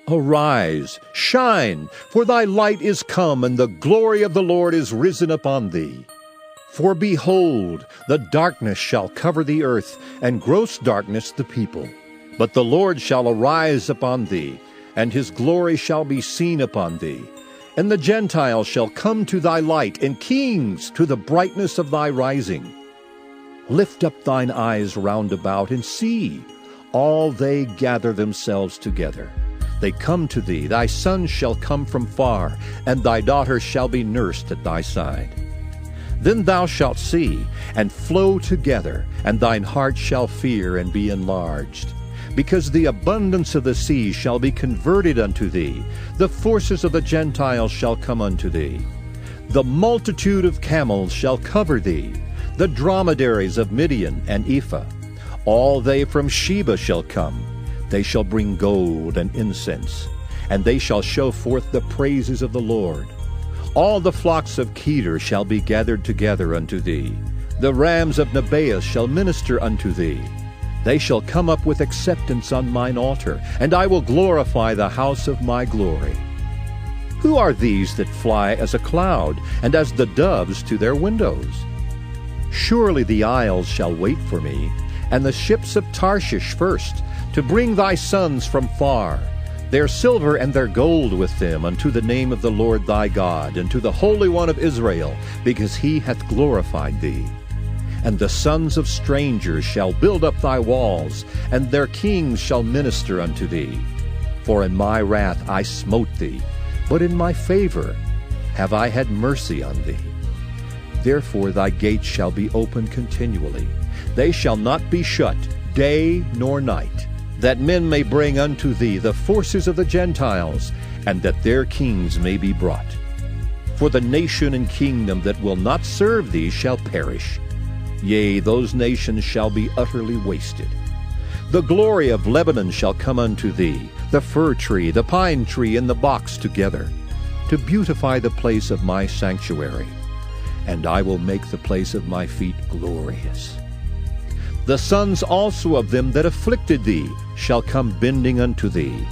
Arise, shine, for thy light is come, and the glory of the Lord is risen upon thee. For behold, the darkness shall cover the earth, and gross darkness the people. But the Lord shall arise upon thee, and his glory shall be seen upon thee. And the Gentiles shall come to thy light, and kings to the brightness of thy rising. Lift up thine eyes round about, and see, all they gather themselves together. They come to thee, thy sons shall come from far, and thy daughters shall be nursed at thy side. Then thou shalt see, and flow together, and thine heart shall fear and be enlarged. Because the abundance of the sea shall be converted unto thee, the forces of the Gentiles shall come unto thee. The multitude of camels shall cover thee, the dromedaries of Midian and Ephah. All they from Sheba shall come. They shall bring gold and incense, and they shall show forth the praises of the Lord. All the flocks of Kedar shall be gathered together unto thee. The rams of Nebaioth shall minister unto thee. They shall come up with acceptance on mine altar, and I will glorify the house of my glory. Who are these that fly as a cloud, and as the doves to their windows? Surely the isles shall wait for me, and the ships of Tarshish first, to bring thy sons from far, their silver and their gold with them, unto the name of the Lord thy God, and to the Holy One of Israel, because he hath glorified thee. And the sons of strangers shall build up thy walls, and their kings shall minister unto thee. For in my wrath I smote thee, but in my favor have I had mercy on thee. Therefore thy gates shall be open continually. They shall not be shut day nor night, that men may bring unto thee the forces of the Gentiles, and that their kings may be brought. For the nation and kingdom that will not serve thee shall perish. Yea, those nations shall be utterly wasted. The glory of Lebanon shall come unto thee, the fir tree, the pine tree, and the box together, to beautify the place of my sanctuary. And I will make the place of my feet glorious. The sons also of them that afflicted thee shall come bending unto thee,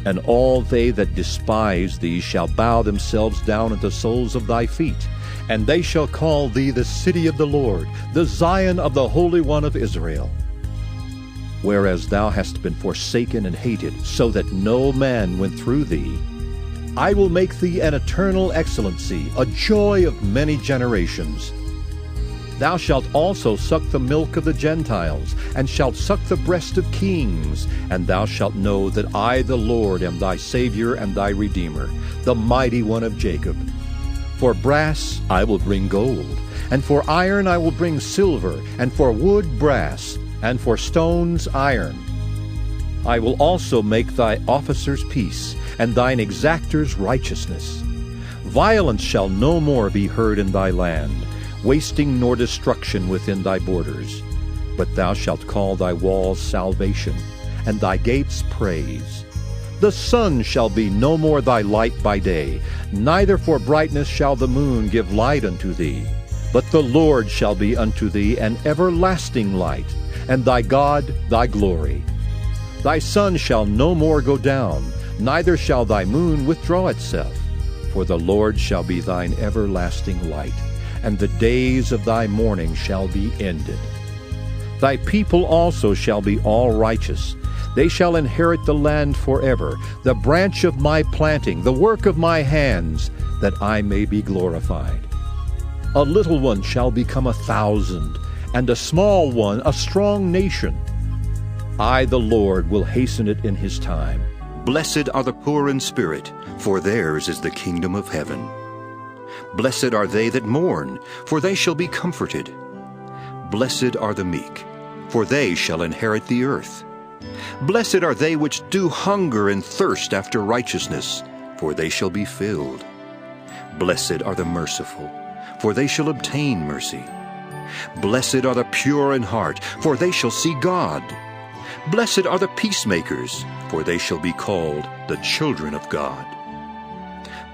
and all they that despise thee shall bow themselves down at the soles of thy feet, and they shall call thee the city of the Lord, the Zion of the Holy One of Israel. Whereas thou hast been forsaken and hated, so that no man went through thee, I will make thee an eternal excellency, a joy of many generations. Thou shalt also suck the milk of the Gentiles, and shalt suck the breast of kings, and thou shalt know that I the Lord am thy Savior and thy Redeemer, the mighty one of Jacob. For brass I will bring gold, and for iron I will bring silver, and for wood brass, and for stones iron. I will also make thy officers peace, and thine exactors righteousness. Violence shall no more be heard in thy land, wasting nor destruction within thy borders. But thou shalt call thy walls salvation, and thy gates praise. The sun shall be no more thy light by day, neither for brightness shall the moon give light unto thee. But the Lord shall be unto thee an everlasting light, and thy God thy glory. Thy sun shall no more go down, neither shall thy moon withdraw itself. For the Lord shall be thine everlasting light, and the days of thy mourning shall be ended. Thy people also shall be all righteous. They shall inherit the land forever, the branch of my planting, the work of my hands, that I may be glorified. A little one shall become 1,000, and a small one a strong nation. I, the Lord, will hasten it in his time. Blessed are the poor in spirit, for theirs is the kingdom of heaven. Blessed are they that mourn, for they shall be comforted. Blessed are the meek, for they shall inherit the earth. Blessed are they which do hunger and thirst after righteousness, for they shall be filled. Blessed are the merciful, for they shall obtain mercy. Blessed are the pure in heart, for they shall see God. Blessed are the peacemakers, for they shall be called the children of God.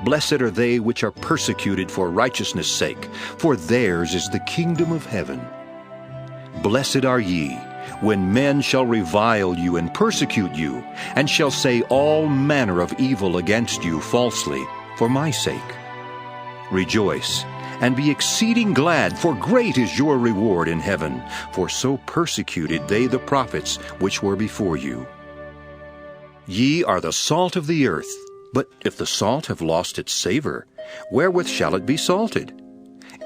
Blessed are they which are persecuted for righteousness' sake, for theirs is the kingdom of heaven. Blessed are ye, when men shall revile you and persecute you, and shall say all manner of evil against you falsely, for my sake. Rejoice, and be exceeding glad, for great is your reward in heaven, for so persecuted they the prophets which were before you. Ye are the salt of the earth, but if the salt have lost its savour, wherewith shall it be salted?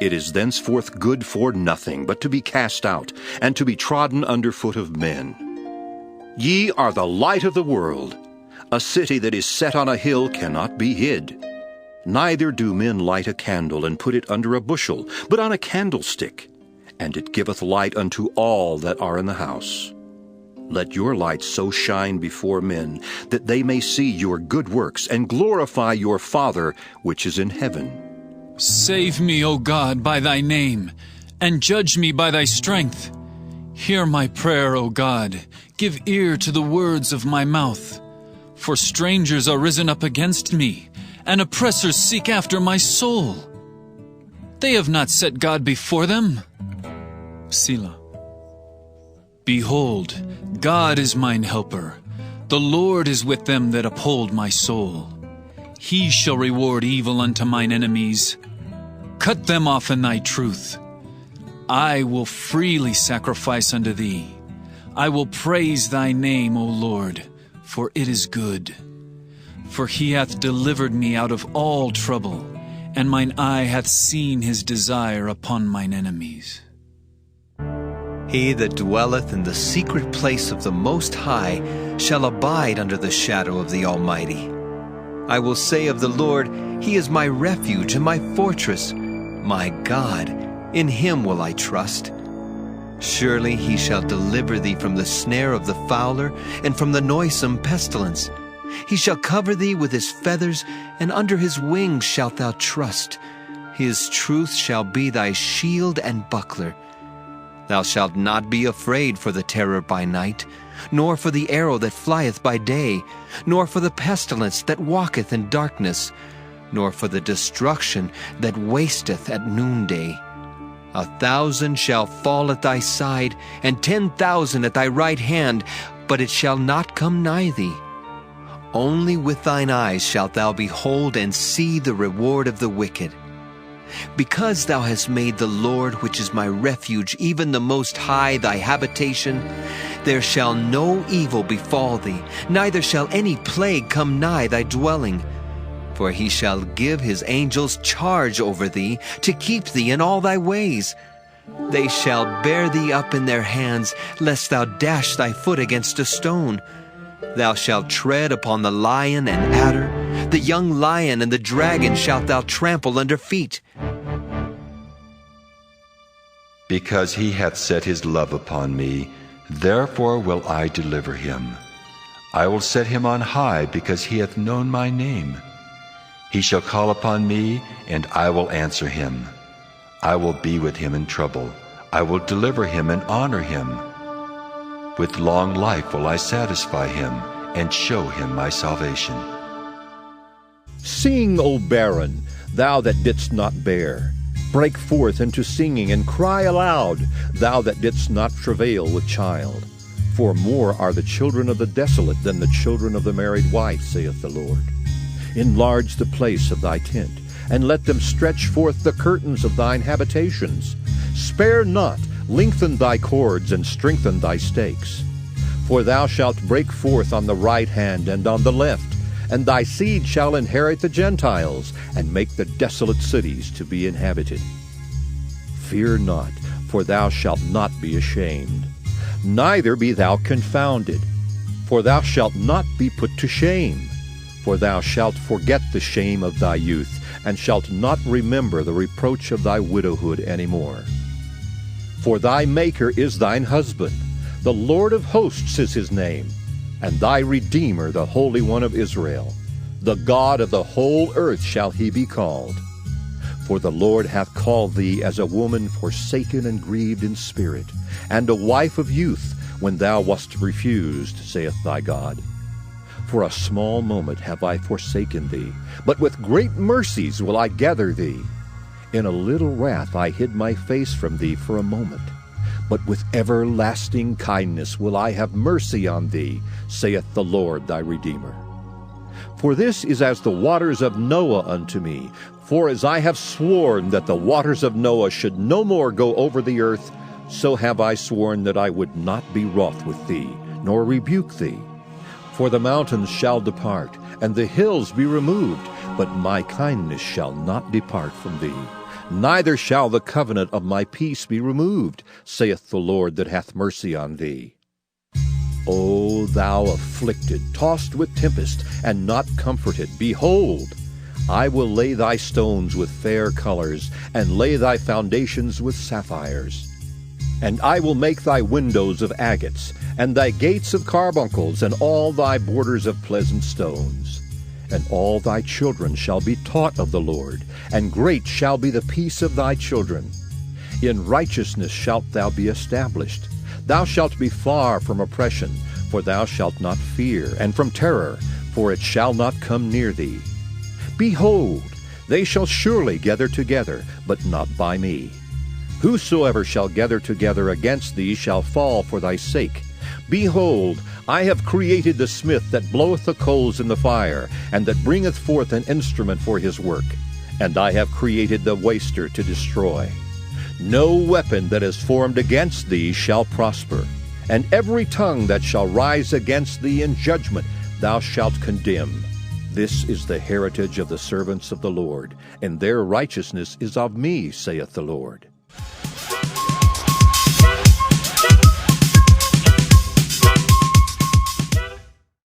It is thenceforth good for nothing, but to be cast out, and to be trodden under foot of men. Ye are the light of the world. A city that is set on a hill cannot be hid. Neither do men light a candle and put it under a bushel, but on a candlestick, and it giveth light unto all that are in the house. Let your light so shine before men, that they may see your good works, and glorify your Father which is in heaven. Save me, O God, by thy name, and judge me by thy strength. Hear my prayer, O God. Give ear to the words of my mouth. For strangers are risen up against me, and oppressors seek after my soul. They have not set God before them. Selah. Behold, God is mine helper. The Lord is with them that uphold my soul. He shall reward evil unto mine enemies. Cut them off in thy truth. I will freely sacrifice unto thee. I will praise thy name, O Lord, for it is good. For he hath delivered me out of all trouble, and mine eye hath seen his desire upon mine enemies. He that dwelleth in the secret place of the Most High shall abide under the shadow of the Almighty. I will say of the Lord, He is my refuge and my fortress, my God, in Him will I trust. Surely He shall deliver thee from the snare of the fowler and from the noisome pestilence. He shall cover thee with His feathers, and under His wings shalt thou trust. His truth shall be thy shield and buckler. Thou shalt not be afraid for the terror by night, nor for the arrow that flieth by day, nor for the pestilence that walketh in darkness, nor for the destruction that wasteth at noonday. 1,000 shall fall at thy side, and 10,000 at thy right hand, but it shall not come nigh thee. Only with thine eyes shalt thou behold and see the reward of the wicked. Because thou hast made the Lord, which is my refuge, even the Most High, thy habitation, there shall no evil befall thee, neither shall any plague come nigh thy dwelling. For he shall give his angels charge over thee, to keep thee in all thy ways. They shall bear thee up in their hands, lest thou dash thy foot against a stone. Thou shalt tread upon the lion and adder, the young lion and the dragon shalt thou trample under feet. Because he hath set his love upon me, therefore will I deliver him. I will set him on high, because he hath known my name. He shall call upon me, and I will answer him. I will be with him in trouble. I will deliver him and honor him. With long life will I satisfy him, and show him my salvation. Sing, O barren, thou that didst not bear. Break forth into singing, and cry aloud, thou that didst not travail with child. For more are the children of the desolate than the children of the married wife, saith the Lord. Enlarge the place of thy tent, and let them stretch forth the curtains of thine habitations. Spare not, lengthen thy cords, and strengthen thy stakes. For thou shalt break forth on the right hand and on the left, and thy seed shall inherit the Gentiles, and make the desolate cities to be inhabited. Fear not, for thou shalt not be ashamed, neither be thou confounded, for thou shalt not be put to shame. For thou shalt forget the shame of thy youth, and shalt not remember the reproach of thy widowhood any more. For thy Maker is thine husband, the Lord of hosts is his name, and thy Redeemer, the Holy One of Israel. The God of the whole earth shall he be called. For the Lord hath called thee as a woman forsaken and grieved in spirit, and a wife of youth, when thou wast refused, saith thy God. For a small moment have I forsaken thee, but with great mercies will I gather thee. In a little wrath I hid my face from thee for a moment. but with everlasting kindness will I have mercy on thee, saith the Lord thy Redeemer. For this is as the waters of Noah unto me, for as I have sworn that the waters of Noah should no more go over the earth, so have I sworn that I would not be wroth with thee, nor rebuke thee. For the mountains shall depart, and the hills be removed, but my kindness shall not depart from thee, neither shall the covenant of my peace be removed, saith the Lord that hath mercy on thee. O thou afflicted, tossed with tempest, and not comforted, behold, I will lay thy stones with fair colors, and lay thy foundations with sapphires. And I will make thy windows of agates, and thy gates of carbuncles, and all thy borders of pleasant stones. And all thy children shall be taught of the Lord, and great shall be the peace of thy children. In righteousness shalt thou be established. Thou shalt be far from oppression, for thou shalt not fear, and from terror, for it shall not come near thee. Behold, they shall surely gather together, but not by me. Whosoever shall gather together against thee shall fall for thy sake. Behold, I have created the smith that bloweth the coals in the fire, and that bringeth forth an instrument for his work. And I have created the waster to destroy. No weapon that is formed against thee shall prosper, and every tongue that shall rise against thee in judgment thou shalt condemn. This is the heritage of the servants of the Lord, and their righteousness is of me, saith the Lord.